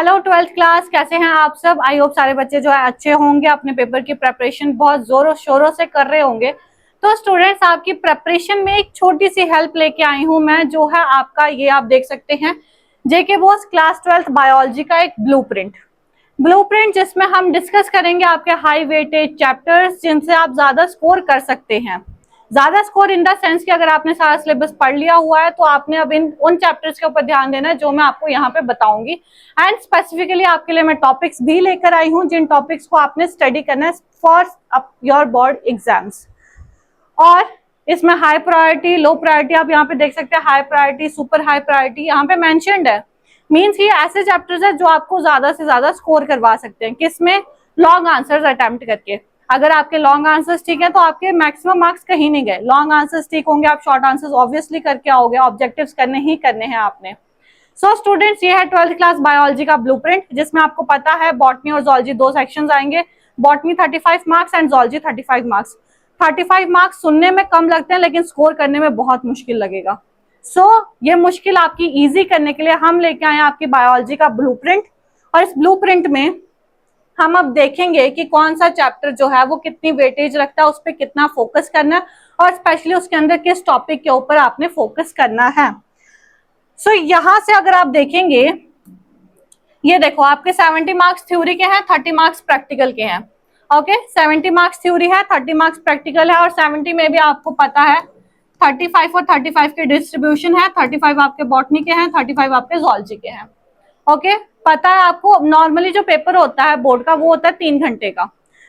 Hello twelfth class, कैसे हैं आप सब। आई होप सारे बच्चे जो है अच्छे होंगे, अपने पेपर की प्रेपरेशन बहुत जोरों शोरों से कर रहे होंगे। तो स्टूडेंट्स, आपकी प्रेपरेशन में एक छोटी सी हेल्प लेके आई हूं मैं, जो है आपका ये आप देख सकते हैं जेके बोस क्लास 12th बायोलॉजी का एक ब्लूप्रिंट जिसमें हम डिस्कस करेंगे आपके हाई वेटेज चैप्टर्स जिनसे आप ज्यादा स्कोर कर सकते हैं। ज्यादा स्कोर इन द सेंस कि अगर आपने सारा सिलेबस पढ़ लिया हुआ है तो आपने अब इन उन चैप्टर्स के ऊपर ध्यान देना है जो मैं आपको यहाँ पे बताऊंगी। एंड स्पेसिफिकली आपके लिए मैं टॉपिक्स भी लेकर आई हूँ जिन टॉपिक्स को आपने स्टडी करना है फॉर योर बोर्ड एग्जाम्स। और इसमें हाई प्रायोरिटी, लो प्रायोरिटी आप यहाँ पे देख सकते हैं, high priority, super high priority यहाँ पे मेंशन्ड है। मींस ये ऐसे चैप्टर्स है जो आपको ज्यादा से ज्यादा स्कोर करवा सकते हैं। किसमें? लॉन्ग आंसर्स अटेम्प्ट करके। अगर आपके लॉन्ग आंसर्स ठीक है तो आपके मैक्सिमम मार्क्स कहीं नहीं गए। लॉन्ग आंसर्स ठीक होंगे, आप शॉर्ट आंसर्स ऑब्वियसली करके आओगे, ऑब्जेक्टिव्स करने ही करने हैं आपने। सो स्टूडेंट्स, ये है 12th क्लास बायोलॉजी का ब्लूप्रिंट जिसमें आपको पता है बॉटनी और जोलॉजी दो सेक्शंस आएंगे। Botany 35 marks and zoology 35 marks. 35 marks सुनने में कम लगते हैं लेकिन स्कोर करने में बहुत मुश्किल लगेगा। ये मुश्किल आपकी इजी करने के लिए हम लेके आए आपकी बायोलॉजी का ब्लूप्रिंट। और इस ब्लूप्रिंट में हम अब देखेंगे कि कौन सा चैप्टर जो है वो कितनी वेटेज रखता है, उस पर कितना फोकस करना है और स्पेशली उसके अंदर किस टॉपिक के ऊपर आपने फोकस करना है। यहां से अगर आप देखेंगे, ये देखो आपके 70 मार्क्स थ्योरी के हैं, 30 मार्क्स प्रैक्टिकल के हैं। ओके, 70 मार्क्स थ्योरी है, 30 मार्क्स प्रैक्टिकल है और 70 में भी आपको पता है 35 और 35 के डिस्ट्रीब्यूशन है। 35 आपके बॉटनी के हैं, 35 आपके जोलॉजी के हैं। ओके, पता है आपको नॉर्मली जो पेपर होता है बोर्ड का वो होता है 3 घंटे का,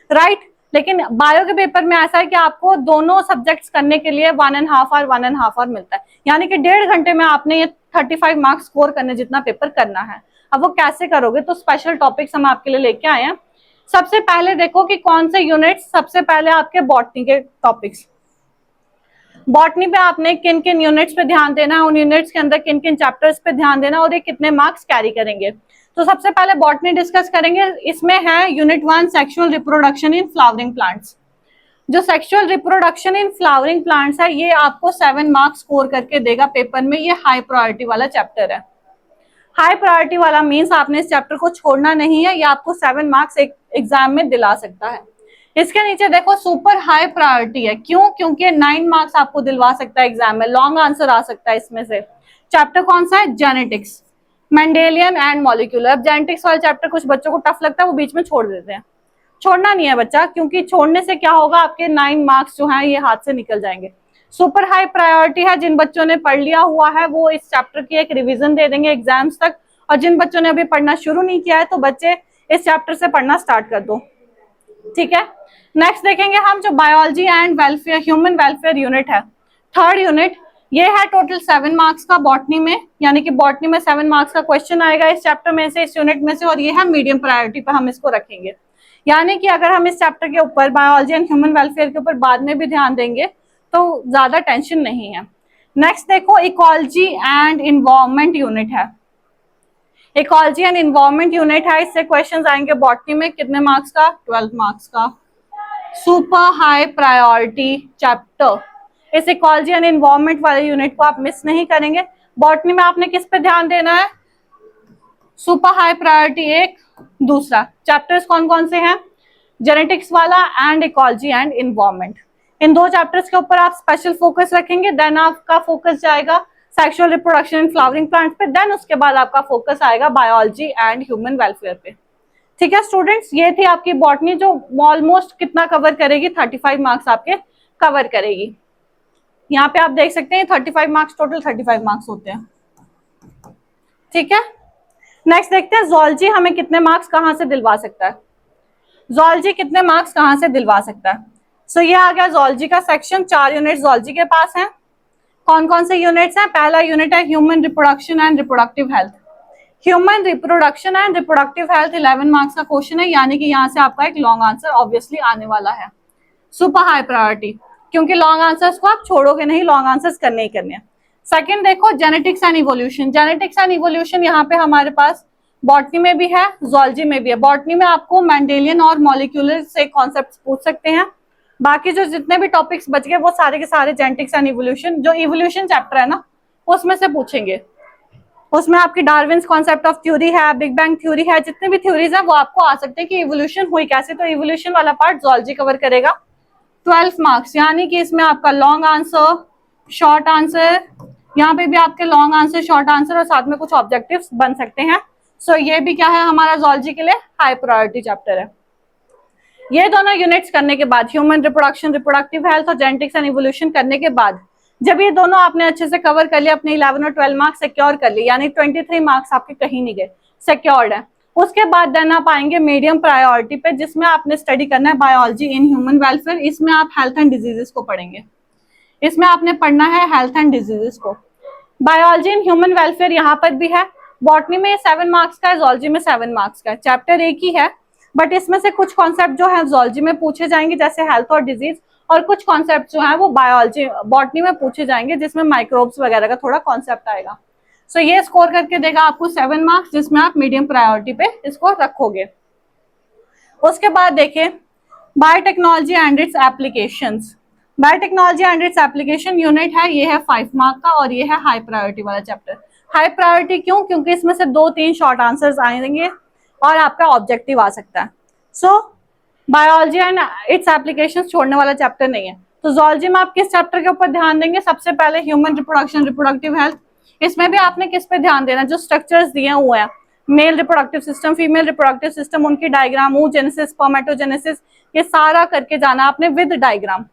राइट। लेकिन बायो के पेपर में ऐसा है कि आपको दोनों सब्जेक्ट्स करने के लिए 1.5 आवर मिलता है, यानी कि 1.5 घंटे में आपने ये 35 मार्क्स स्कोर करने जितना पेपर करना है। अब वो कैसे करोगे, तो स्पेशल टॉपिक्स हम आपके लिए लेके आए हैं। सबसे पहले देखो कि कौन से यूनिट्स, सबसे पहले आपके बॉटनी के टॉपिक्स। बॉटनी पे आपने किन किन यूनिट्स पे ध्यान देना है, उन यूनिट्स के अंदर किन किन चैप्टर्स पे ध्यान देना और ये कितने मार्क्स कैरी करेंगे। तो सबसे पहले बॉटनी डिस्कस करेंगे। इसमें है unit 1 sexual reproduction in flowering plants. जो sexual reproduction in flowering plants है ये आपको 7 मार्क्स स्कोर करके देगा पेपर में। ये हाई प्रायोरिटी वाला चैप्टर है। हाई प्रायोरिटी वाला मीन्स आपने इस चैप्टर को छोड़ना नहीं है, ये आपको 7 मार्क्स एग्जाम में दिला सकता है। इसके नीचे देखो सुपर हाई प्रायोरिटी है। क्यों? क्योंकि 9 मार्क्स आपको दिलवा सकता है एग्जाम में, लॉन्ग आंसर आ सकता है इसमें से। चैप्टर कौन सा है? Genetics, Mendelian and molecular. अब जेनेटिक्स वाला चैप्टर कुछ बच्चों को टफ लगता है, वो बीच में छोड़ देते हैं। छोड़ना नहीं है बच्चा, क्योंकि छोड़ने से क्या होगा, आपके 9 मार्क्स जो है ये हाथ से निकल जाएंगे। सुपर हाई प्रायोरिटी है, जिन बच्चों ने पढ़ लिया हुआ है वो इस चैप्टर की एक रिवीजन दे देंगे एग्जाम्स तक, और जिन बच्चों ने अभी पढ़ना शुरू नहीं किया है तो बच्चे इस चैप्टर से पढ़ना स्टार्ट कर दो, ठीक है। नेक्स्ट देखेंगे हम जो biology and welfare, human welfare unit है, थर्ड यूनिट। ये है टोटल 7 मार्क्स का बॉटनी में, यानी कि बॉटनी में 7 मार्क्स का क्वेश्चन आएगा इस चैप्टर में से, इस यूनिट में से, और ये है मीडियम प्रायोरिटी पे हम इसको रखेंगे। यानी कि अगर हम इस चैप्टर के ऊपर बायोलॉजी एंड ह्यूमन वेलफेयर के ऊपर बाद में भी ध्यान देंगे तो ज्यादा टेंशन नहीं है। नेक्स्ट देखो इकोलॉजी एंड इन्वायरमेंट यूनिट है। इकोलॉजी एंड इन्वायरमेंट यूनिट है, इससे क्वेश्चंस आएंगे बॉटनी में। कितने मार्क्स का? 12 मार्क्स का, सुपर हाई प्रायोरिटी चैप्टर। इस इकोलॉजी एंड इन्वायरमेंट वाले यूनिट को आप मिस नहीं करेंगे। बॉटनी में आपने किस पे ध्यान देना है? सुपर हाई प्रायोरिटी एक, दूसरा चैप्टर्स कौन कौन से हैं? जेनेटिक्स वाला एंड इकोलॉजी एंड इन्वायरमेंट। इन दो चैप्टर्स के ऊपर आप स्पेशल फोकस रखेंगे। देन आपका फोकस जाएगा sexual reproduction in flowering plants पे। देन उसके बाद आपका फोकस आएगा बायोलॉजी एंड ह्यूमन वेलफेयर पे, ठीक है स्टूडेंट्स। ये थी आपकी बॉटनी जो ऑलमोस्ट कितना कवर करेगी? 35 मार्क्स आपके कवर करेगी। यहाँ पे आप देख सकते हैं 35 मार्क्स, टोटल 35 मार्क्स होते हैं, ठीक है। नेक्स्ट देखते हैं जोलॉजी हमें कितने मार्क्स कहाँ से दिलवा सकता है। जोलॉजी कितने मार्क्स कहाँ से दिलवा सकता है? ये आ गया जोलॉजी का सेक्शन। 4 यूनिट जोलॉजी के पास हैं। कौन कौन से यूनिट्स हैं? पहला यूनिट है human reproduction and reproductive health. Human reproduction and reproductive health 11 marks का क्वेश्चन है, यानी कि यहाँ से आपका एक लॉन्ग आंसर ऑब्वियसली आने वाला है। सुपर हाई प्रायोरिटी, क्योंकि लॉन्ग आंसर्स को आप छोड़ोगे नहीं, लॉन्ग आंसर्स करने ही करने हैं। सेकंड देखो genetics and evolution. Genetics and evolution यहाँ पे हमारे पास बॉटनी में भी है, जोलॉजी में भी है। बॉटनी में आपको मेंडेलियन और मॉलिक्यूलर से कॉन्सेप्ट्स पूछ सकते हैं। बाकी जो जितने भी टॉपिक्स बच गए वो सारे के सारे जेनेटिक्स एंड इवोल्यूशन, जो इवोल्यूशन चैप्टर है ना उसमें से पूछेंगे। उसमें आपकी डार्विन्स कॉन्सेप्ट ऑफ थ्योरी है, बिग बैंग थ्योरी है, जितने भी थ्योरीज है वो आपको आ सकते हैं कि इवोल्यूशन हुई कैसे। तो इवोल्यूशन वाला पार्ट जूलॉजी कवर करेगा। 12 मार्क्स, यानी कि इसमें आपका लॉन्ग आंसर, शॉर्ट आंसर, यहाँ पे भी आपके लॉन्ग आंसर, शॉर्ट आंसर और साथ में कुछ ऑब्जेक्टिव्स बन सकते हैं। सो ये भी क्या है हमारा जूलॉजी के लिए हाई प्रायोरिटी चैप्टर है। ये दोनों यूनिट्स करने के बाद, ह्यूमन रिप्रोडक्शन, रिप्रोडक्टिव हेल्थ और जेनेटिक्स एंड इवोल्यूशन करने के बाद, जब ये दोनों आपने अच्छे से कवर कर लिया, अपने 11 और 12 मार्क्स सिक्योर कर लिए, यानी 23 मार्क्स आपके कहीं नहीं गए, सिक्योर्ड है। उसके बाद देन आप आएंगे मीडियम प्रायोरिटी पे, जिसमें आपने स्टडी करना है बायोलॉजी इन ह्यूमन वेलफेयर। इसमें आप हेल्थ एंड डिजीजेस को पढ़ेंगे, इसमें आपने पढ़ना है हेल्थ एंड डिजीजेस को। बायोलॉजी इन ह्यूमन वेलफेयर यहाँ पर भी है। बॉटनी में 7 मार्क्स का है, जूलॉजी में 7 मार्क्स का है। चैप्टर एक ही है, बट इसमें से कुछ कॉन्सेप्ट जो है जूलॉजी में पूछे जाएंगे, जैसे हेल्थ और डिजीज, और कुछ कॉन्सेप्ट जो है वो बायोलॉजी बॉटनी में पूछे जाएंगे, जिसमें माइक्रोब्स वगैरह का थोड़ा कॉन्सेप्ट आएगा। सो ये स्कोर करके देगा आपको 7 मार्क्स, जिसमें आप मीडियम प्रायोरिटी पे इसको रखोगे। उसके बाद देखिए biotechnology and it's applications. Biotechnology and its application unit है, ये है 5 मार्क का और ये है हाई प्रायोरिटी वाला चैप्टर। हाई प्रायोरिटी क्यों? क्योंकि इसमें से 2-3 शॉर्ट आंसर्स आएंगे और आपका ऑब्जेक्टिव आ सकता है। सो बायोलॉजी एंड इट्स एप्लीकेशंस छोड़ने वाला चैप्टर नहीं है। तो जूलॉजी में आप किस चैप्टर के ऊपर ध्यान देंगे? सबसे पहले ह्यूमन रिप्रोडक्शन, रिप्रोडक्टिव हेल्थ। इसमें भी आपने किस पे ध्यान देना? जो स्ट्रक्चर्स दिए हुए हैं, male reproductive system, female reproductive system, उनकी डायग्राम, oogenesis, स्पर्मेटोजेनेसिस, ये सारा करके जाना आपने with diagram,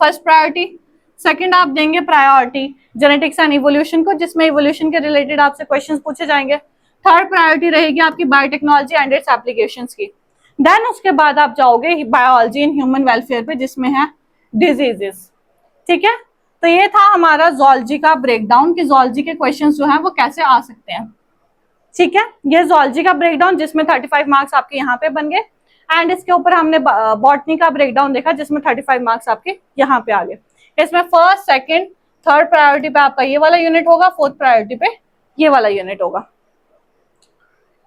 first priority. Second आप देंगे प्रायोरिटी जेनेटिक्स एंड इवोल्यूशन को, जिसमें इवोल्यूशन के रिलेटेड आपसे क्वेश्चंस पूछे जाएंगे। थर्ड प्रायोरिटी रहेगी आपकी बायोटेक्नोलॉजी एंड इट्स एप्लीकेशंस की। देन उसके बाद आप जाओगे बायोलॉजी इन ह्यूमन वेलफेयर पे, जिसमें है डिजीजेस। ठीक है, तो ये था हमारा जूलॉजी का ब्रेकडाउन कि जूलॉजी के क्वेश्चंस जो है वो कैसे आ सकते हैं। ठीक है, ये जूलॉजी का ब्रेकडाउन जिसमें 35 मार्क्स आपके यहाँ पे बन गए, एंड इसके ऊपर हमने बॉटनी का ब्रेकडाउन देखा जिसमें 35 मार्क्स आपके यहाँ पे आ गए। इसमें फर्स्ट, सेकंड, थर्ड प्रायोरिटी पे आपका ये वाला यूनिट होगा, फोर्थ प्रायोरिटी पे ये वाला यूनिट होगा।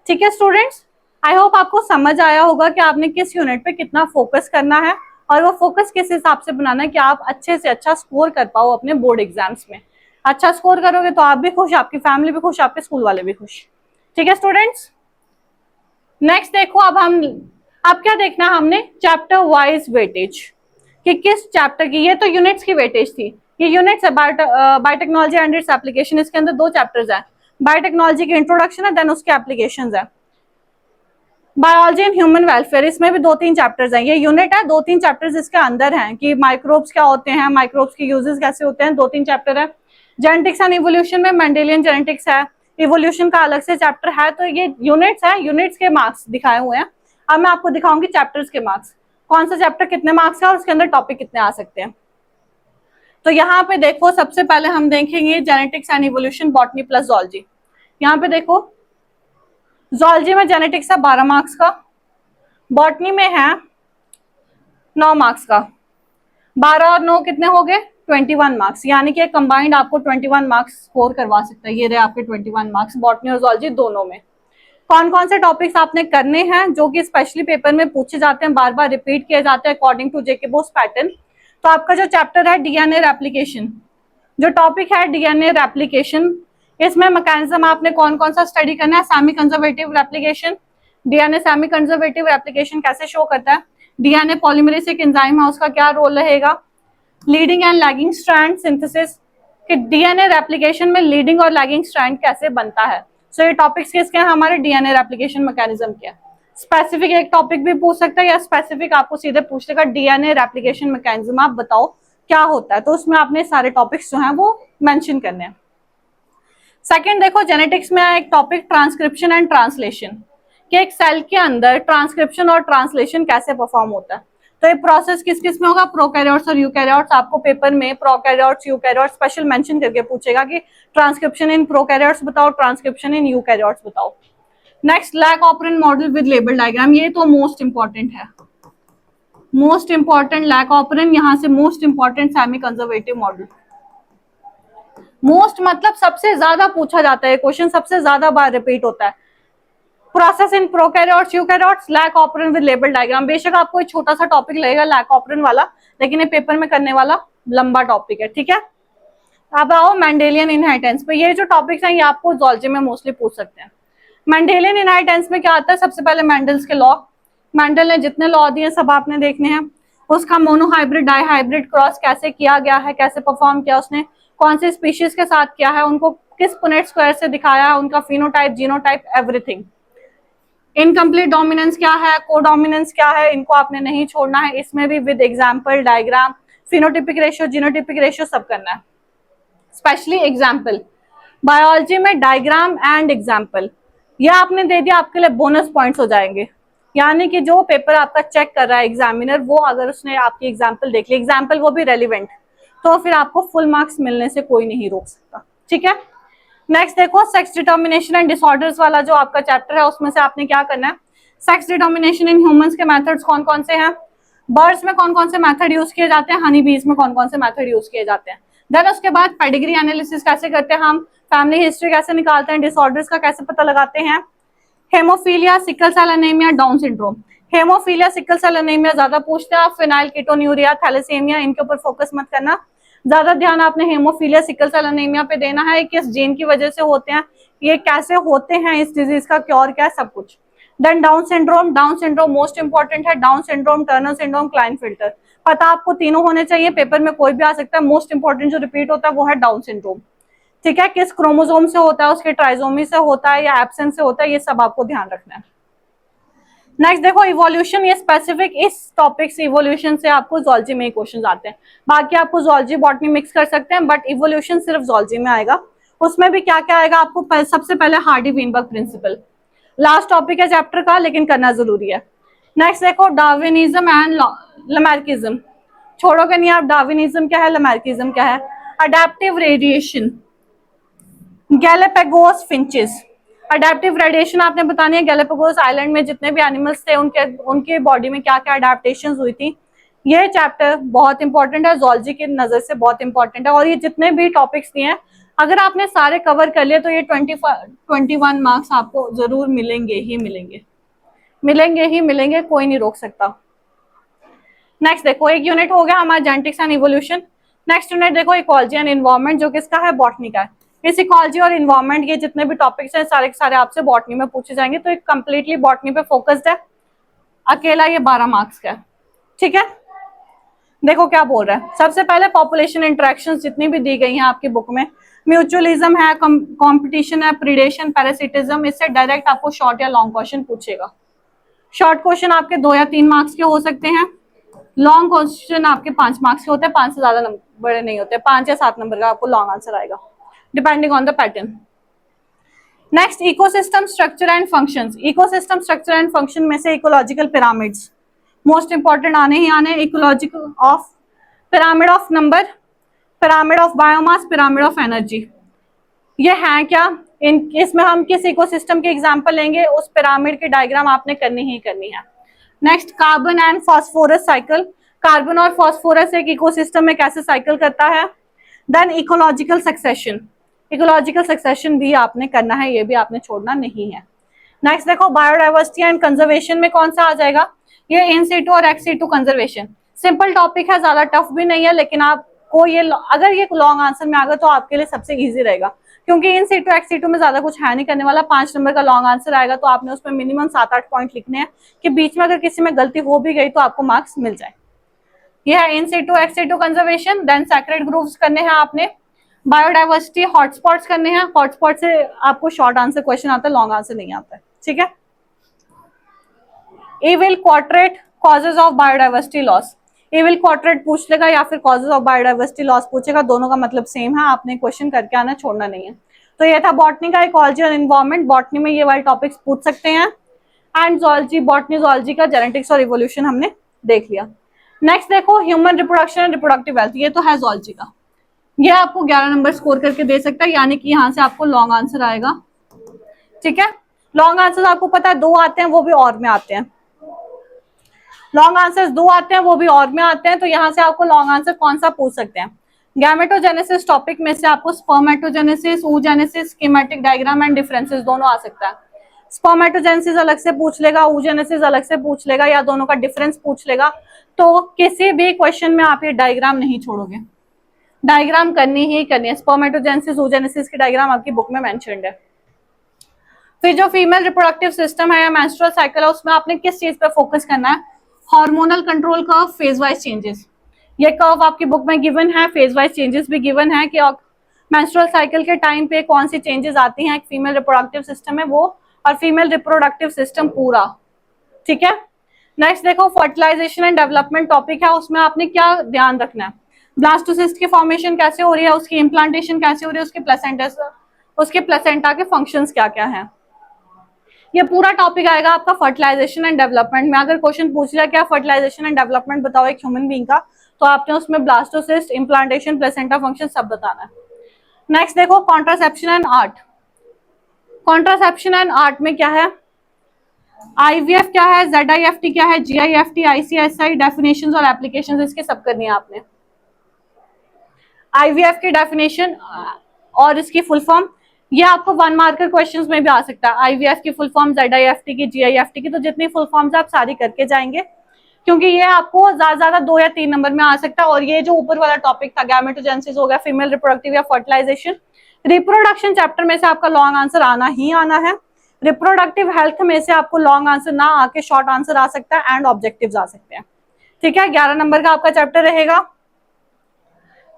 ठीक है स्टूडेंट्स, आई होप आपको समझ आया होगा कि आपने किस यूनिट पे कितना फोकस करना है और वो फोकस किस हिसाब से बनाना है कि आप अच्छे से अच्छा स्कोर कर पाओ अपने बोर्ड एग्जाम्स में। अच्छा स्कोर करोगे तो आप भी खुश, आपकी फैमिली भी खुश, आपके स्कूल वाले भी खुश। ठीक है स्टूडेंट्स, नेक्स्ट देखो अब क्या देखना है हमने, चैप्टर वाइज वेटेज कि किस चैप्टर की, ये तो यूनिट्स की वेटेज थी, ये यूनिट्स है बायोटेक्नोलॉजी एंड इट्स एप्लीकेशन। इसके अंदर 2 चैप्टर्स हैं, बायोटेक्नोलॉजी की इंट्रोडक्शन है, देन उसके एप्लीकेशंस है। बायोलॉजी एंड ह्यूमन वेलफेयर, इसमें भी 2-3 चैप्टर्स हैं, ये यूनिट है, 2-3 चैप्टर्स इसके अंदर हैं कि माइक्रोब्स क्या होते हैं, माइक्रोब्स के यूजेस कैसे होते हैं, 2-3 चैप्टर है। जेनेटिक्स एंड इवोल्यूशन में मेंडेलियन जेनेटिक्स है, इवोल्यूशन का अलग से चैप्टर है। तो ये यूनिट्स है, यूनिट्स के मार्क्स दिखाए हुए हैं। अब मैं आपको दिखाऊंगी चैप्टर्स के मार्क्स, कौन सा चैप्टर कितने मार्क्स का और उसके अंदर टॉपिक कितने आ सकते हैं। तो यहाँ पे देखो सबसे पहले हम देखेंगे genetics and evolution, botany plus zoology. यहाँ पे देखो जूलॉजी में जेनेटिक्स है 12 मार्क्स का, बॉटनी में है 9 मार्क्स का, 12 और 9 कितने हो गए 21 मार्क्स, यानी कि कंबाइंड आपको 21 मार्क्स स्कोर करवा सकता है। ये रहे आपके 21 मार्क्स बॉटनी और जूलॉजी दोनों में। कौन कौन से टॉपिक्स आपने करने हैं जो कि स्पेशली पेपर में पूछे जाते हैं, बार बार रिपीट किए जाते हैं according to JK BOSE pattern. तो आपका जो चैप्टर है डीएनए रेप्लिकेशन, जो टॉपिक है डीएनए रेप्लिकेशन, इसमें मैकेनिज्म आपने कौन कौन सा स्टडी करना है, semi conservative replication, DNA semi conservative replication कैसे शो करता है, डीएनए पॉलीमरेज एक एंजाइम है उसका क्या रोल रहेगा, leading and lagging strand synthesis कि डीएनए रेप्लिकेशन में लीडिंग और लैगिंग स्ट्रैंड कैसे बनता है। सो ये टॉपिक्स किसके हैं हमारे, डीएनए रेप्लिकेशन मैकेनिज्म के। स्पेसिफिक एक टॉपिक भी पूछ सकता है या स्पेसिफिक आपको सीधे पूछ लेगा डीएनए रेप्लिकेशन मैकेनिज्म आप बताओ क्या होता है, तो उसमें आपने सारे टॉपिक्स जो हैं वो मेंशन करने हैं। सेकंड देखो जेनेटिक्स में एक टॉपिक ट्रांसक्रिप्शन एंड ट्रांसलेशन कि एक सेल के अंदर ट्रांसक्रिप्शन और ट्रांसलेशन कैसे परफॉर्म होता है। तो ये प्रोसेस किस किस में होगा, प्रोकैरियोट्स और यूकैरियोट्स। आपको पेपर में प्रोकैरियोट्स यूकैरियोट्स स्पेशल मेंशन करके पूछेगा कि ट्रांसक्रिप्शन इन प्रोकैरियोट्स बताओ, ट्रांसक्रिप्शन इन यूकैरियोट्स बताओ। Next lac operon model with label diagram, ये तो मोस्ट इंपॉर्टेंट है, मोस्ट इंपॉर्टेंट लैक ऑपरेंट, यहाँ से most important semi conservative model. Most मतलब सबसे ज्यादा पूछा जाता है क्वेश्चन, सबसे ज्यादा बार रिपीट होता है। Process in prokaryotes eukaryotes, lac operon with label diagram. बेशक आपको एक छोटा सा टॉपिक लगेगा लैक ऑपरेंट वाला, लेकिन ये पेपर में करने वाला लंबा टॉपिक है। ठीक है, अब आओ मेंडेलियन इनहेरिटेंस पे। ये जो टॉपिक्स हैं ये आपको ज़ूलॉजी में मोस्टली पूछ सकते हैं। मेंडेलियन इनहेरिटेंस में क्या आता है, सबसे पहले मेंडल्स के लॉ। मेंडल ने जितने लॉ दिए सब आपने देखने हैं। उसका मोनोहाइब्रिड डाईहाइब्रिड क्रॉस कैसे किया गया है, कैसे परफॉर्म किया उसने, कौन से स्पीशीज के साथ किया है, उनको किस पुनेट स्क्वायर से दिखाया है, उनका phenotype, genotype, everything. Incomplete dominance क्या है, कोडोमिनेंस क्या है, इनको आपने नहीं छोड़ना है। इसमें भी with example, diagram, phenotypic ratio, genotypic ratio सब करना है। स्पेशली एग्जाम्पल, बायोलॉजी में डायग्राम एंड एग्जाम्पल, ये आपने दे दिया, आपके लिए बोनस पॉइंट्स हो जाएंगे। यानी कि जो पेपर आपका चेक कर रहा है एग्जामिनर, वो अगर उसने आपकी एग्जाम्पल देख ली, एग्जाम्पल वो भी रेलिवेंट, तो फिर आपको फुल मार्क्स मिलने से कोई नहीं रोक सकता। ठीक है, नेक्स्ट देखो, सेक्स डिटर्मिनेशन एंड डिसऑर्डर्स वाला जो आपका चैप्टर है, उसमें से आपने क्या करना है, सेक्स डिटर्मिनेशन इन ह्यूमंस के मेथड्स कौन कौन से हैं, बर्ड्स में कौन कौन से मेथड यूज किए जाते हैं, हनी बीज में कौन कौन से मेथड यूज किए जाते हैं। देन उसके बाद पेडिग्री एनालिसिस कैसे करते हैं हम, फैमिली हिस्ट्री कैसे निकालते हैं, डिसऑर्डर्स का कैसे पता लगाते हैं, haemophilia, sickle cell anaemia, Down syndrome. Haemophilia, sickle cell anaemia ज्यादा पूछते हैं, फिनाइल कीटोन्यूरिया, थैलेसीमिया, इनके ऊपर फोकस मत करना, ज्यादा ध्यान आपने हेमोफीलिया, सिकल सेल एनीमिया पे देना है, किस जीन की वजह से होते हैं, ये कैसे होते हैं, इस डिजीज का क्योर क्या है, सब कुछ। Then Down syndrome, Down syndrome most important है, Down syndrome, Turner syndrome, Klinefelter, पता आपको तीनों होने चाहिए, पेपर में कोई भी आ सकता है। मोस्ट इंपॉर्टेंट जो रिपीट होता है वो है डाउन सिंड्रोम। ठीक है, किस क्रोमोसोम से होता है, उसके ट्राइजोमी से होता है या एब्सेंस से होता है, ये सब आपको ध्यान रखना है। नेक्स्ट देखो, इवोल्यूशन, ये स्पेसिफिक इस टॉपिक से, इवोल्यूशन से आपको ज़ूलॉजी में ही क्वेश्चन आते हैं। बाकी आपको ज़ूलॉजी बॉटनी मिक्स कर सकते हैं, बट इवोल्यूशन सिर्फ ज़ूलॉजी में आएगा। उसमें भी क्या क्या आएगा आपको, सबसे पहले Hardy Weinberg principle, last topic है चैप्टर का, लेकिन करना जरूरी है। नेक्स्ट देखो, डार्विनिज्म एंड लैमार्किज्म, छोड़ोगे नहीं आप, डार्विनिज्म क्या है, लैमार्किज्म क्या है। Adaptive radiation, Galapagos finches, adaptive radiation आपने बतानी है, गैलापागोस आइलैंड में जितने भी एनिमल्स थे उनके बॉडी में क्या क्या अडेप्टेशंस हुई थी। ये चैप्टर बहुत इंपॉर्टेंट है, ज़ूलॉजी की नजर से बहुत इंपॉर्टेंट है। और ये जितने भी टॉपिक्स दिए हैं, अगर आपने सारे कवर कर लिए तो ये 21 मार्क्स आपको जरूर मिलेंगे ही मिलेंगे, मिलेंगे ही मिलेंगे, कोई नहीं रोक सकता। नेक्स्ट देखो, एक यूनिट हो गया हमारा genetics and evolution. Next unit देखो, इकोलॉजी एंड एनवायरनमेंट, जो किसका है, बॉटनी का है। इस इकोलॉजी और एनवायरनमेंट के जितने भी टॉपिक्स हैं सारे के सारे आपसे बॉटनी में पूछे जाएंगे, तो एक कंप्लीटली बॉटनी पे फोकस्ड है, अकेला ये 12 मार्क्स का है। ठीक है, देखो क्या बोल रहा है, सबसे पहले पॉपुलेशन इंटरेक्शंस जितनी भी दी गई हैं आपकी बुक में, म्यूचुअलिज्म है, कंपटीशन है, प्रीडेशन, पैरासिटिज्म, इससे डायरेक्ट आपको शॉर्ट या लॉन्ग क्वेश्चन पूछेगा। शॉर्ट क्वेश्चन आपके 2 या 3 मार्क्स के हो सकते हैं, लॉन्ग क्वेश्चन आपके 5 मार्क्स के होते हैं, 5 से ज्यादा बड़े नहीं होते, 5 या 7 नंबर का आपको लॉन्ग आंसर आएगा, depending on the pattern. Next, ecosystem structure and functions, ecosystem structure and function में से इकोलॉजिकल पिरामिड्स मोस्ट इंपॉर्टेंट आने ही आने, ecological of pyramid of number, pyramid of biomass, pyramid of energy, ये है क्या, इसमें हम किस इकोसिस्टम के एग्जांपल लेंगे, उस पिरामिड की डायग्राम आपने करनी ही करनी है। Next, carbon and phosphorus cycle, carbon और फास्फोरस एक इकोसिस्टम में कैसे साइकिल करता है। Then ecological succession, ecological succession भी आपने करना है, ये भी आपने छोड़ना नहीं है। नेक्स्ट देखो, बायोडाइवर्सिटी एंड कंजर्वेशन में कौन सा आ जाएगा, ये इन सीटू और ex situ conservation. Simple topic है, ज्यादा टफ भी नहीं है, लेकिन आपको ये अगर ये लॉन्ग आंसर में आ गया तो आपके लिए सबसे इजी रहेगा, क्योंकि इन सीटू एक्स सीटू में ज्यादा कुछ है नहीं करने वाला। 5 नंबर का लॉन्ग आंसर आएगा तो आपने उसमें मिनिमम 7-8 पॉइंट लिखने हैं कि बीच में अगर किसी में गलती हो भी गई तो आपको मार्क्स मिल जाए। यह है in situ ex situ conservation. Then sacred groups करने हैं आपने, बायोडाइवर्सिटी, हॉटस्पॉट्स करने हैं, हॉटस्पॉट से आपको शॉर्ट आंसर क्वेश्चन आता है, लॉन्ग आंसर नहीं आता है। ठीक है, evil quartet, causes of biodiversity loss, evil quartet पूछ लेगा या फिर कॉजेज ऑफ बायोडाइवर्सिटी लॉस पूछेगा, दोनों का मतलब सेम है, आपने क्वेश्चन करके आना, छोड़ना नहीं है। तो ये था बॉटनी का इकोलॉजी और एनवायरनमेंट, बॉटनी में ये वाले टॉपिक्स पूछ सकते हैं, एंड ज़ूलॉजी, बॉटनी ज़ूलॉजी का जेनेटिक्स और इवोल्यूशन हमने देख लिया। नेक्स्ट देखो, human reproduction and reproductive health, ये तो है ज़ूलॉजी का, ये आपको 11 नंबर स्कोर करके दे सकता है, यानी कि यहाँ से आपको लॉन्ग आंसर आएगा। ठीक है, लॉन्ग आंसर आपको पता है 2 आते हैं, वो भी और में आते हैं, लॉन्ग आंसर्स 2 आते हैं, वो भी और में आते हैं। तो यहाँ से आपको लॉन्ग आंसर कौन सा पूछ सकते हैं, गैमेटोजेनेसिस टॉपिक में से आपको spermatogenesis, oogenesis, schematic diagram and differences दोनों आ सकता है। स्पर्मेटोजेनेसिस अलग से पूछ लेगा, oogenesis अलग से पूछ लेगा, या दोनों का डिफरेंस पूछ लेगा। तो किसी भी क्वेश्चन में आप ये डायग्राम नहीं छोड़ोगे, डायग्राम करनी ही करनी है। स्पर्मेटोजेनेसिस oogenesis की डायग्राम आपकी बुक में मेंशन्ड है। फिर जो फीमेल रिप्रोडक्टिव सिस्टम है या मेंस्ट्रुअल साइकिल है, उसमें आपने किस चीज पे फोकस करना है? Hormonal control curve, phase wise changes. ये कर्व आपकी बुक में गिवन है, फेज वाइज चेंजेस भी गिवन है कि मेंस्ट्रुअल साइकिल के टाइम पे कौन सी चेंजेस आती हैं फीमेल रिप्रोडक्टिव सिस्टम में, वो और फीमेल रिप्रोडक्टिव सिस्टम पूरा। ठीक है, नेक्स्ट देखो फर्टिलाइजेशन एंड डेवलपमेंट टॉपिक है, उसमें आपने क्या ध्यान रखना है? ब्लास्टोसिस्ट की फॉर्मेशन कैसे हो रही है, उसकी इम्प्लांटेशन कैसे हो रही है, उसके प्लेसेंटा के फंक्शंस क्या क्या हैं, ये पूरा टॉपिक आएगा आपका फर्टिलाइजेशन एंड डेवलपमेंट में। अगर क्वेश्चन पूछ लिया क्या फर्टिलाइजेशन एंड डेवलपमेंट बताओ एक ह्यूमन बीइंग का, तो आपने उसमें ब्लास्टोसिस्ट, इम्प्लांटेशन, प्लेसेंटा फंक्शन सब बताना है। नेक्स्ट देखो contraception and art. Contraception and art में क्या है? आईवीएफ क्या है, ZIFT क्या है, GIFT, ICSI, डेफिनेशंस और एप्लीकेशंस इसके सब करनी है आपने। आईवीएफ की डेफिनेशन और इसकी फुल फॉर्म, ये आपको 1 मार्कर क्वेश्चंस में भी आ सकता है। आईवीएफ की फुल फॉर्म, ZIFT की, GIFT की, तो जितनी फुल फॉर्म्स आप सारी करके जाएंगे, क्योंकि ये आपको ज्यादा 2 या 3 नंबर में आ सकता है। और ये जो ऊपर वाला टॉपिक था गैमेटोजेनेसिस हो गया, फीमेल रिप्रोडक्टिव या फर्टिलाइजेशन, रिप्रोडक्शन चैप्टर में से आपका लॉन्ग आंसर आना ही आना है। रिप्रोडक्टिव हेल्थ में से आपको लॉन्ग आंसर ना आके शॉर्ट आंसर आ सकता है एंड ऑब्जेक्टिव्स आ सकते हैं। ठीक है, 11 नंबर का आपका चैप्टर रहेगा।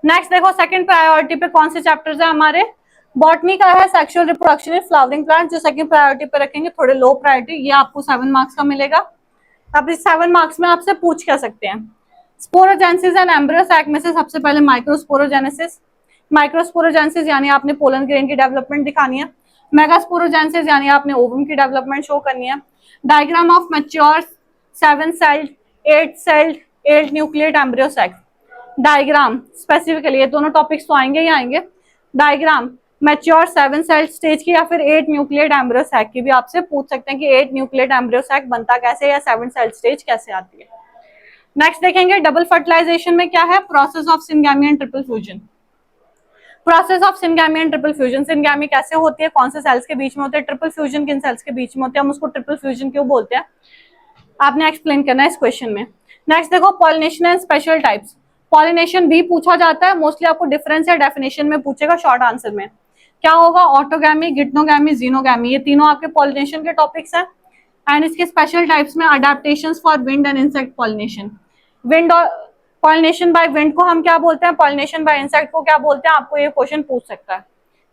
नेक्स्ट देखो सेकंड प्रायोरिटी पे कौन से चैप्टर्स है हमारे? बॉटनी का है sexual reproduction in flowering plant, जो सेकंड प्रायोरिटी पे रखेंगे, थोड़े लो प्रायोरिटी, ये आपको 7 मार्क्स का मिलेगा। अब इस 7 मार्क्स में आपसे पूछ क्या सकते हैं? स्पोरोजेनेसिस एंड एम्ब्रियो सैक में से सबसे पहले माइक्रोस्पोरोजेनेसिस। माइक्रोस्पोरोजेनेसिस यानी आपने पोलन ग्रेन की डेवलपमेंट दिखानी है। मेगास्पोरोजेनेसिस यानी आपने ओवम की डेवलपमेंट शो करनी है। Diagram of mature 7 celled, 8 celled, 8 nucleate embryo sac. Diagram specifically ये दोनों टॉपिक्स तो आएंगे ही आएंगे। डायग्राम मैच्योर 7 सेल स्टेज की या फिर 8 न्यूक्लिएट एम्ब्रियो सैक की भी आपसे पूछ सकते हैं कि 8 न्यूक्लिएट एम्ब्रियो सैक बनता कैसे या 7 सेल स्टेज कैसे आती है। नेक्स्ट देखेंगे डबल फर्टिलाइजेशन में क्या है? Process of syngamy and triple fusion. Process of syngamy and triple fusion, syngamy कैसे होती है, कौन से सेल्स के बीच में होते हैं, ट्रिपल फ्यूजन किन सेल्स के बीच में होते हैं, हम उसको ट्रिपल फ्यूजन क्यों बोलते हैं, आपने एक्सप्लेन करना है इस क्वेश्चन में। नेक्स्ट देखो pollination and special types. Pollination भी पूछा जाता है, मोस्टली आपको डिफरेंस या डेफिनेशन में पूछेगा शॉर्ट आंसर में। क्या होगा? ऑटोगैमी, गिटनोगैमी, जीनोगैमी, ये तीनों आपके पॉलिनेशन के टॉपिक्स हैं। एंड इसके स्पेशल टाइप्स में adaptations for wind and insect pollination. Wind और पॉलिनेशन बाय विंड को हम क्या बोलते हैं, पॉलिनेशन बाय इंसेक्ट को क्या बोलते हैं, आपको ये क्वेश्चन पूछ सकता है।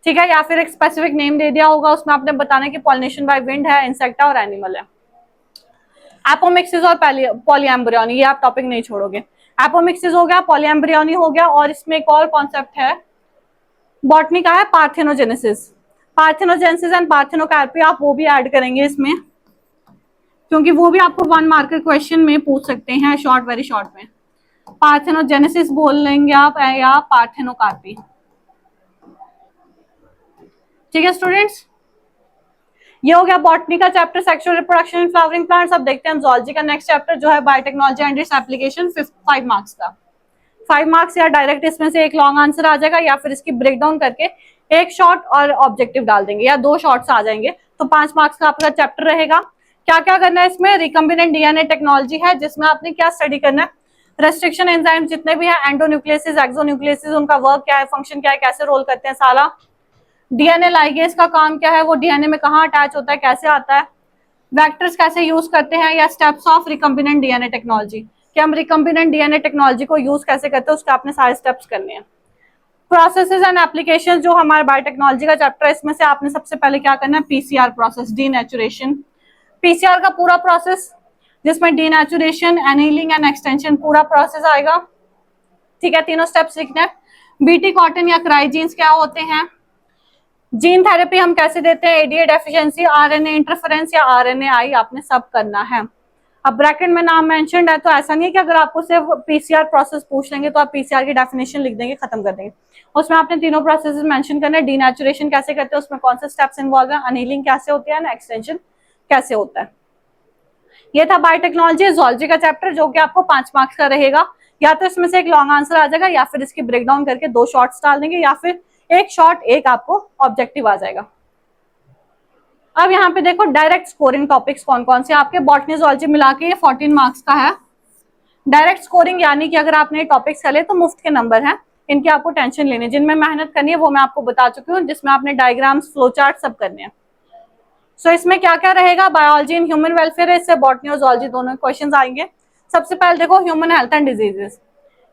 ठीक है, या फिर एक स्पेसिफिक नेम दे दिया होगा, उसमें आपने बताना है कि पॉलिनेशन बाय विंड है, इंसेक्ट है और एनिमल है। एपोमिक्सिस और पॉलीएम्ब्रियोनी, ये आप टॉपिक नहीं छोड़ोगे। एपोमिक्सिस हो गया, पॉलीएम्ब्रियोनी हो गया, और इसमें एक और कॉन्सेप्ट है बॉटनी का है पार्थेनोजेनेसिस। पार्थेनोजेनेसिस एंड पार्थेनोकार्पी, आप वो भी ऐड करेंगे इसमें, क्योंकि वो भी आपको 1 मार्कर क्वेश्चन में पूछ सकते हैं शॉर्ट, वेरी शॉर्ट में। पार्थेनोजेनेसिस बोल लेंगे आप या पार्थेनोकार्पी। ठीक है स्टूडेंट्स, ये हो गया बॉटनी का chapter, sexual reproduction in flowering plants. अब देखते हैं जूलॉजी का नेक्स्ट चैप्टर जो है biotechnology and its application, 5 marks का। 5 मार्क्स या डायरेक्ट इसमें से एक लॉन्ग आंसर आ जाएगा, या फिर इसकी ब्रेकडाउन करके एक शॉर्ट और ऑब्जेक्टिव डाल देंगे, या 2 शॉर्ट्स आ जाएंगे, तो 5 मार्क्स का आपका चैप्टर रहेगा। क्या क्या करना है इसमें? रिकम्बिनेंट डीएनए टेक्नोलॉजी है, जिसमें आपने क्या स्टडी करना है? रेस्ट्रिक्शन एंजाइम जितने भी है, एंडोन्यूक्लियसिस, एक्सोन्यूक्लियसिस, उनका वर्क क्या है, फंक्शन क्या है, कैसे रोल करते हैं सारा। डीएनए लाइगेज का काम क्या है, वो डीएनए में कहाँ अटैच होता है, कैसे आता है, वेक्टर्स कैसे यूज करते हैं, या steps of recombinant DNA technology, कि हम रिकम्बिनेंट डीएनए टेक्नोलॉजी को यूज कैसे करते हैं, उसके आपने सारे स्टेप्स करने हैं। प्रोसेसेस एंड एप्लीकेशन जो हमारे बायोटेक्नोलॉजी का चैप्टर है, इसमें से आपने सबसे पहले क्या करना है? PCR process, denaturation. पीसीआर का पूरा प्रोसेस, जिसमें डीनेचुरेशन, एनीलिंग एंड एक्सटेंशन पूरा प्रोसेस आएगा। ठीक है, तीनों स्टेप्स लिखने हैं। बीटी कॉटन या क्राइजीन्स क्या होते हैं, जीन थेरेपी हम कैसे देते हैं, एडीए डेफिशिएंसी, आरएनए इंटरफेरेंस या आरएनएआई, आपने सब करना है। अब ब्रैकेट में नाम मेंशन्ड है, तो ऐसा नहीं है कि अगर आपको सिर्फ पीसीआर प्रोसेस पूछ लेंगे तो आप पीसीआर की डेफिनेशन लिख देंगे, खत्म कर देंगे। उसमें आपने तीनों प्रोसेसेस मेंशन करने हैं। डीनेचुरेशन कैसे करते हैं, उसमें कौन से स्टेप्स इन्वॉल्व है, अनीलिंग कैसे होती है, एक्सटेंशन कैसे होता है। ये था बायोटेक्नोलॉजी जूलॉजी का चैप्टर, जो कि आपको 5 मार्क्स का रहेगा। या तो इसमें से एक लॉन्ग आंसर आ जाएगा, या फिर इसकी ब्रेकडाउन करके 2 शॉर्ट्स डाल देंगे, या फिर एक शॉर्ट एक आपको ऑब्जेक्टिव आ जाएगा। अब यहाँ पे देखो डायरेक्ट स्कोरिंग टॉपिक्स कौन कौन से आपके बॉटनी जूलॉजी मिला के ये 14 मार्क्स का है। डायरेक्ट स्कोरिंग यानी कि अगर आपने टॉपिक्स कर लिए तो मुफ्त के नंबर हैं, इनकी आपको टेंशन लेनी है। जिनमें मेहनत करनी है वो मैं आपको बता चुकी हूँ, जिसमें आपने डायग्राम्स, फ्लो चार्ट सब करने हैं। सो इसमें क्या क्या रहेगा, बायोलॉजी एंड ह्यूमन वेलफेयर है, इससे बॉटनी और जूलॉजी दोनों क्वेश्चन आएंगे। सबसे पहले देखो human health and diseases.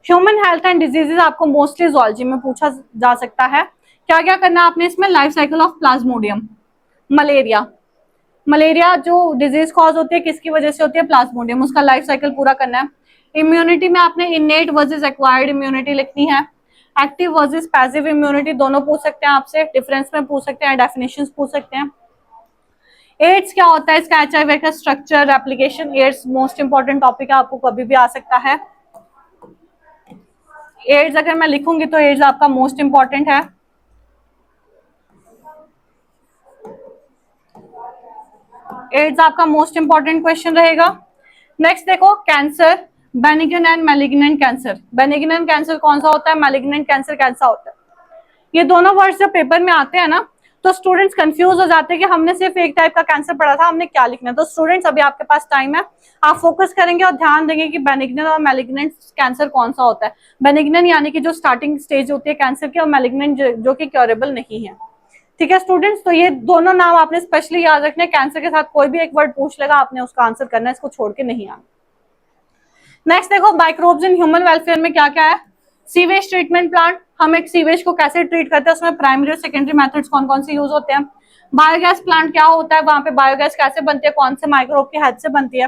Human health and diseases आपको मोस्टली जूलॉजी में पूछा जा सकता है। क्या क्या करना है आपने इसमें, life cycle of Plasmodium, malaria, malaria जो डिजीज कॉज होती है किसकी वजह से होती है, प्लाज्मोडियम, उसका लाइफ साइकिल पूरा करना है। इम्यूनिटी में आपने इनेट वर्सेस एक्वायर्ड इम्यूनिटी लिखनी है। एक्टिव वर्सेस पैसिव इम्यूनिटी दोनों पूछ सकते हैं आपसे, डिफरेंस में पूछ सकते हैं, डेफिनेशंस पूछ सकते हैं। एड्स क्या होता है, इसका एचआईवी का structure, application, AIDS most important topic है, आपको कभी भी आ सकता है। एड्स अगर मैं लिखूंगी तो एड्स आपका मोस्ट इंपॉर्टेंट है। एड्स आपका मोस्ट इंपॉर्टेंट क्वेश्चन रहेगा। नेक्स्ट देखो cancer, benign and malignant cancer. Benignant cancer कौन सा होता है, मैलिग्नेंट कैंसर कैसा होता है, ये दोनों वर्ड्स जब पेपर में आते हैं ना तो स्टूडेंट्स कंफ्यूज हो जाते हैं कि हमने सिर्फ एक टाइप का कैंसर पढ़ा था, हमने क्या लिखना है। तो स्टूडेंट्स अभी आपके पास टाइम है, आप फोकस करेंगे और ध्यान देंगे कि बेनिग्नेंट और मैलिग्नेंट कैंसर कौन सा होता है। बेनिग्नेंट यानी कि जो स्टार्टिंग स्टेज होती है कैंसर की, और मैलिग्नेंट जो कि क्योरेबल नहीं है। ठीक है स्टूडेंट्स, तो ये दोनों नाम आपने स्पेशली याद रखने। कैंसर के साथ कोई भी एक वर्ड पूछ लेगा, आपने उसका आंसर करना है, इसको छोड़ के नहीं आना। नेक्स्ट देखो माइक्रोब्स इन ह्यूमन वेलफेयर में क्या क्या है। सीवेज ट्रीटमेंट प्लांट, हम एक सीवेज को कैसे ट्रीट करते हैं, उसमें प्राइमरी और सेकेंडरी मेथड्स कौन कौन से यूज होते हैं। बायोगैस प्लांट क्या होता है, वहां पे बायोगैस कैसे बनती है, कौन से माइक्रोब की हेल्प से बनती है।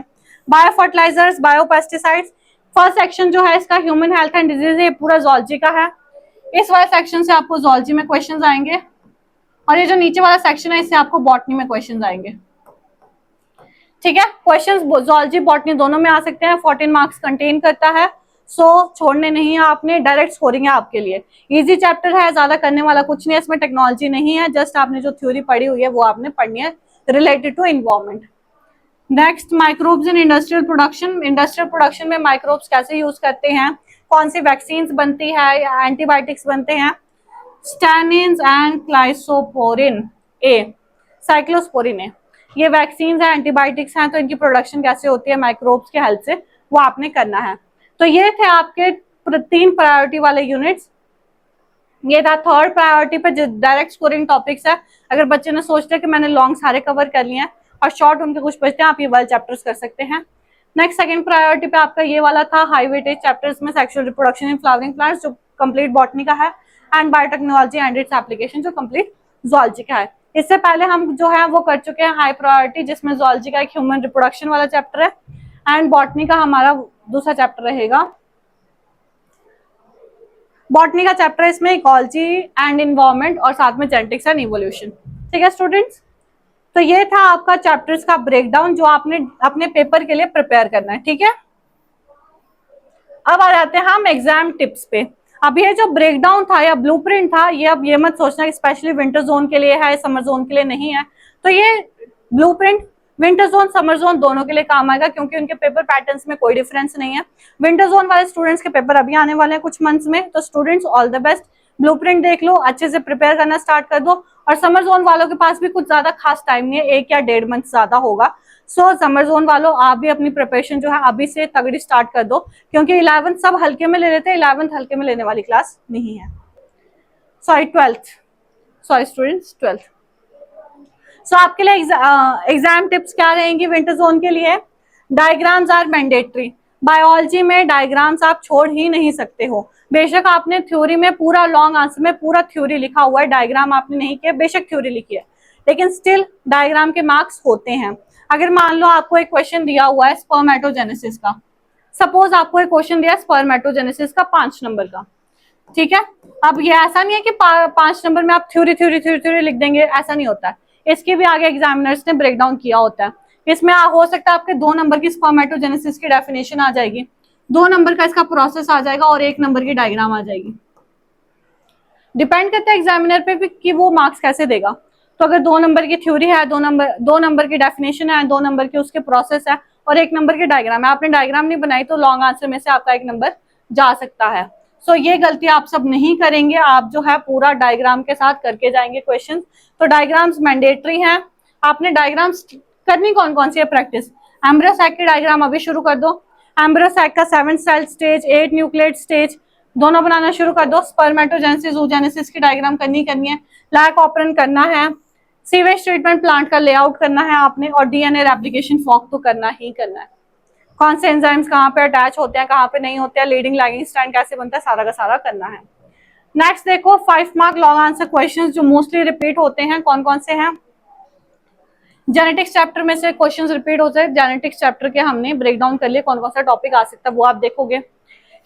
Bio fertilizers, bio pesticides. First section जो है इसका ह्यूमन हेल्थ एंड डिजीज, ये पूरा जूलॉजी का है। इस वाले सेक्शन से आपको जूलॉजी में क्वेश्चन आएंगे, और ये जो नीचे वाला सेक्शन है इससे आपको बॉटनी में क्वेश्चन आएंगे। ठीक है, क्वेश्चंस जूलॉजी बॉटनी दोनों में आ सकते हैं। 14 मार्क्स कंटेन करता है, सो छोड़ने नहीं है आपने, डायरेक्ट स्कोरिंग है आपके लिए। इजी चैप्टर है, ज्यादा करने वाला कुछ नहीं है, इसमें टेक्नोलॉजी नहीं है, जस्ट आपने जो थ्योरी पढ़ी हुई है वो आपने पढ़नी है related to environment. Next microbes in industrial production. Industrial production में माइक्रोब्स कैसे यूज करते हैं, कौन सी वैक्सीन बनती है या एंटीबायोटिक्स बनते हैं। स्टैनिन्स एंड क्लाइसोपोरिन ए, साइक्लोस्पोरिन ए, ये वैक्सीन है, एंटीबायोटिक्स हैं, तो इनकी प्रोडक्शन कैसे होती है माइक्रोब्स के हेल्प से, वो आपने करना है। तो ये थे आपके 3 प्रायोरिटी वाले यूनिट्स। ये था थर्ड प्रायोरिटी पे जो डायरेक्ट स्कोरिंग टॉपिक्स है। अगर बच्चे ने सोचते हैं कि मैंने लॉन्ग सारे कवर कर लिए हैं और शॉर्ट उनके कुछ बचते हैं, आप ये वाले चैप्टर्स कर सकते हैं। नेक्स्ट सेकंड प्रायोरिटी पे आपका ये वाला था हाई वेटेज चैप्टर्स में sexual reproduction in flowering plants, जो कंप्लीट बॉटनी का है, and biotechnology and its application, जो कंप्लीट जूलॉजी का है। इससे पहले हम जो है वो कर चुके हैं हाई प्रायोरिटी, जिसमें जूलॉजी का एक ह्यूमन रिप्रोडक्शन वाला चैप्टर है, एंड बॉटनी का हमारा दूसरा चैप्टर रहेगा। बॉटनी का चैप्टर इसमें इकोलॉजी एंड एनवायरनमेंट और साथ में जेनेटिक्स एंड इवोल्यूशन। ठीक है स्टूडेंट्स, तो ये था आपका चैप्टर्स का ब्रेकडाउन जो आपने अपने पेपर के लिए प्रिपेयर करना है। ठीक है, अब आ जाते हैं हम एग्जाम टिप्स पे। अब ये जो ब्रेकडाउन था या ब्लूप्रिंट था, ये अब ये मत सोचना कि स्पेशली विंटर जोन के लिए है, समर जोन के लिए नहीं है। तो ये blueprint winter zone summer zone दोनों के लिए काम आएगा, क्योंकि उनके पेपर पैटर्न्स में कोई डिफरेंस नहीं है। विंटर जोन वाले स्टूडेंट्स के पेपर अभी आने वाले हैं कुछ मंथ्स में, तो students all the best, blueprint देख लो, अच्छे से प्रिपेयर करना स्टार्ट कर दो। और समर जोन वालों के पास भी कुछ ज्यादा खास टाइम नहीं है, 1 या 1.5 मंथ ज्यादा होगा। सो समर जोन वालों आप भी अपनी प्रिपरेशन जो है अभी से तगड़ी स्टार्ट कर दो, क्योंकि 11th सब हल्के में ले लेते हैं, 11th हल्के में लेने वाली क्लास नहीं है। Sorry 12th, sorry students 12th। सो आपके लिए एग्जाम टिप्स क्या रहेंगी विंटर जोन के लिए। डायग्राम्स आर मैंडेटरी, बायोलॉजी में डायग्राम्स आप छोड़ ही नहीं सकते हो। बेशक आपने थ्योरी में पूरा लॉन्ग आंसर में पूरा थ्योरी लिखा हुआ है, डायग्राम आपने नहीं किया, बेशक थ्योरी लिखी है, लेकिन स्टिल डायग्राम के मार्क्स होते हैं। अगर मान लो आपको एक क्वेश्चन दिया हुआ है स्पर्मेटोजेनेसिस का, सपोज आपको एक क्वेश्चन दिया है स्पर्मेटोजेनेसिस का 5 नंबर का, ठीक है। अब ये ऐसा नहीं है कि 5 नंबर में आप थ्योरी थ्योरी थ्योरी थ्योरी लिख देंगे, ऐसा नहीं होता है। इसके भी आगे एग्जामिनर्स ने ब्रेकडाउन किया होता है। इसमें हो सकता है आपके 2 नंबर की स्पर्मेटोजेनेसिस की डेफिनेशन आ जाएगी, 2 नंबर का इसका प्रोसेस आ जाएगा, और 1 नंबर की डायग्राम आ जाएगी। डिपेंड करता है एग्जामिनर पे भी कि वो मार्क्स कैसे देगा। तो अगर 2 नंबर की थ्योरी है, 2 नंबर की डेफिनेशन है, 2 नंबर की उसके प्रोसेस है, और 1 नंबर की डायग्राम है, आपने डायग्राम नहीं बनाई तो लॉन्ग आंसर में से आपका 1 नंबर जा सकता है। सो ये गलती आप सब नहीं करेंगे, आप जो है पूरा डायग्राम के साथ करके जाएंगे क्वेश्चन। तो डायग्राम्स मैंडेटरी हैं। आपने डायग्राम्स करनी कौन कौन सी है प्रैक्टिस, एम्ब्रियो सैक की डायग्राम अभी शुरू कर दो। एम्ब्रियो सैक का 7 सेल स्टेज, 8 न्यूक्लियेट स्टेज, दोनों बनाना शुरू कर दो। स्पर्मेटोजेनेसिस oogenesis की डायग्राम करनी है, लैक ऑपरेंट करना है, सीवेज ट्रीटमेंट प्लांट का लेआउट करना है आपने, और डीएनए रेप्लिकेशन फॉक तो करना ही करना है। कौन से एंजाइम्स कहाँ पे अटैच होते हैं, कहाँ पे नहीं होते हैं, लीडिंग लैगिंग स्ट्रैंड कैसे बनता है, सारा का सारा करना है। नेक्स्ट देखो 5 मार्क लॉन्ग आंसर क्वेश्चंस जो मोस्टली रिपीट होते हैं, कौन कौन से हैं। जेनेटिक्स चैप्टर में से क्वेश्चंस रिपीट होते हैं। जेनेटिक्स चैप्टर के हमने ब्रेक डाउन कर लिए, कौन कौन सा टॉपिक आ सकता है वो आप देखोगे।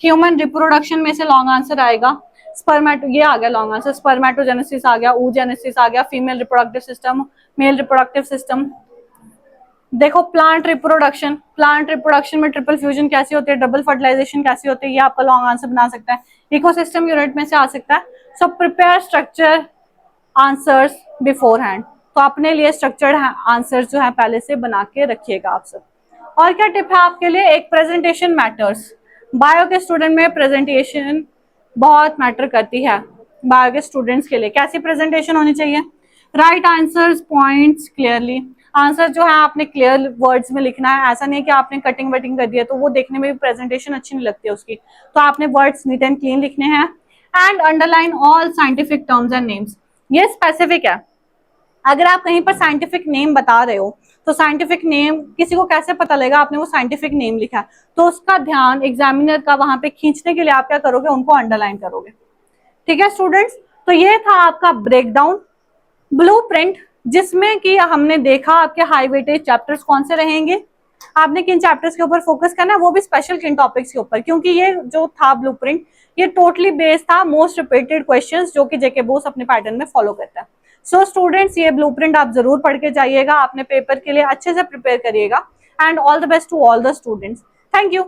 ह्यूमन रिप्रोडक्शन में से लॉन्ग आंसर आएगा स्पर्मेटो, ये आ गया लॉन्ग आंसर, स्पर्मेटोजेनेसिस आ गया, oogenesis आ गया, female reproductive system, male reproductive system. देखो प्लांट रिप्रोडक्शन में ट्रिपल फ्यूजन कैसी होती है, डबल फर्टिलाइजेशन कैसी होती है, ये आपका लॉन्ग आंसर बना सकता है। इकोसिस्टम यूनिट में से आ सकता है। So prepare structure answers before hand, तो अपने लिए स्ट्रक्चर्ड आंसर्स जो है पहले से बना के रखिएगा आप सब। और क्या टिप है आपके लिए, एक प्रेजेंटेशन मैटर्स। बायो के स्टूडेंट में प्रेजेंटेशन बहुत मैटर करती है। बायो के स्टूडेंट्स के लिए कैसी प्रेजेंटेशन होनी चाहिए, right answers points clearly, answer जो है आपने क्लियर वर्ड्स में लिखना है। ऐसा नहीं कि आपने कटिंग वटिंग कर दिया तो वो देखने में भी प्रेजेंटेशन अच्छी नहीं लगती है उसकी, तो आपने वर्ड्स नीट एंड क्लीन लिखने हैं। And underline all scientific terms and names, ये स्पेसिफिक है। अगर आप कहीं पर साइंटिफिक नेम बता रहे हो तो साइंटिफिक नेम किसी को कैसे पता लगेगा आपने वो साइंटिफिक नेम लिखा है, तो उसका ध्यान एग्जामिनर का वहां पे खींचने के लिए आप क्या करोगे, उनको अंडरलाइन करोगे। ठीक है स्टूडेंट्स, तो ये था आपका ब्रेकडाउन ब्लूप्रिंट, जिसमें कि हमने देखा आपके हाई वेटेज चैप्टर्स कौन से रहेंगे, आपने किन चैप्टर्स के ऊपर फोकस करना है, वो भी स्पेशल किन टॉपिक्स के ऊपर, क्योंकि ये जो था ब्लूप्रिंट ये टोटली बेस्ड था मोस्ट रिपीटेड क्वेश्चंस जो कि जेके बोस अपने पैटर्न में फॉलो करता है। सो स्टूडेंट्स ये ब्लूप्रिंट आप जरूर पढ़ के जाइएगा, अपने पेपर के लिए अच्छे से प्रिपेयर करिएगा। And all the best to all the students. Thank you.